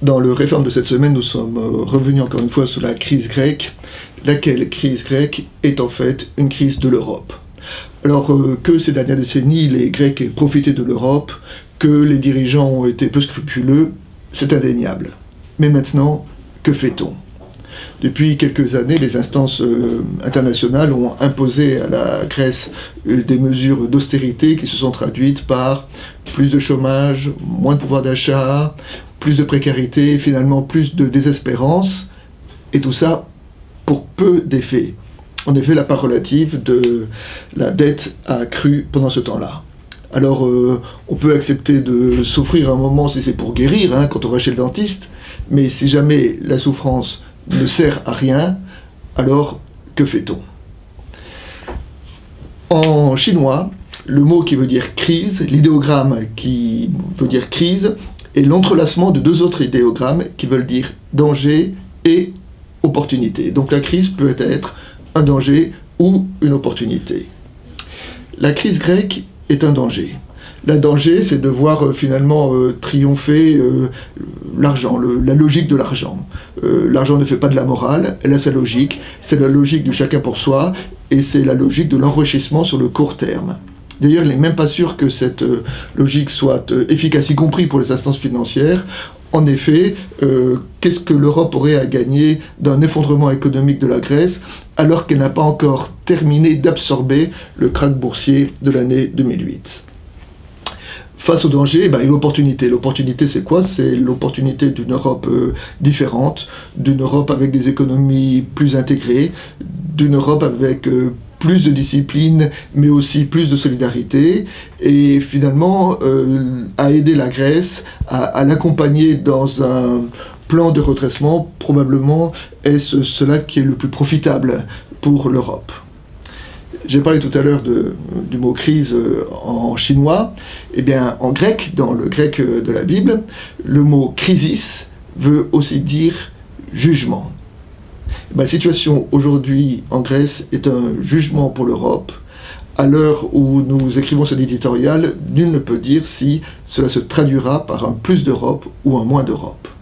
Dans le Réforme de cette semaine, nous sommes revenus encore une fois sur la crise grecque, laquelle crise grecque est en fait une crise de l'Europe. Alors que ces dernières décennies, les Grecs aient profité de l'Europe, que les dirigeants ont été peu scrupuleux, c'est indéniable. Mais maintenant, que fait-on? Depuis quelques années, les instances internationales ont imposé à la Grèce des mesures d'austérité qui se sont traduites par plus de chômage, moins de pouvoir d'achat, plus de précarité, finalement plus de désespérance, et tout ça pour peu d'effets. En effet, la part relative de la dette a crû pendant ce temps-là. Alors, on peut accepter de souffrir un moment si c'est pour guérir, hein, quand on va chez le dentiste, mais si jamais la souffrance ne sert à rien, alors que fait-on? En chinois, le mot qui veut dire crise, l'idéogramme qui veut dire crise, est l'entrelacement de deux autres idéogrammes qui veulent dire danger et opportunité. Donc la crise peut être un danger ou une opportunité. La crise grecque est un danger. Le danger, c'est de voir finalement triompher l'argent, la logique de l'argent. L'argent ne fait pas de la morale, elle a sa logique, c'est la logique du chacun pour soi, et c'est la logique de l'enrichissement sur le court terme. D'ailleurs, il n'est même pas sûr que cette logique soit efficace, y compris pour les instances financières. En effet, qu'est-ce que l'Europe aurait à gagner d'un effondrement économique de la Grèce alors qu'elle n'a pas encore terminé d'absorber le krach boursier de l'année 2008? Face au danger, il y a l'opportunité. L'opportunité, c'est quoi? C'est l'opportunité d'une Europe différente, d'une Europe avec des économies plus intégrées, d'une Europe avec plus de discipline, mais aussi plus de solidarité, et finalement à aider la Grèce, à l'accompagner dans un plan de redressement. Probablement est-ce cela qui est le plus profitable pour l'Europe. J'ai parlé tout à l'heure du mot crise en chinois. Eh bien, en grec, dans le grec de la Bible, le mot crisis veut aussi dire jugement. La situation aujourd'hui en Grèce est un jugement pour l'Europe. À l'heure où nous écrivons cet éditorial, nul ne peut dire si cela se traduira par un plus d'Europe ou un moins d'Europe.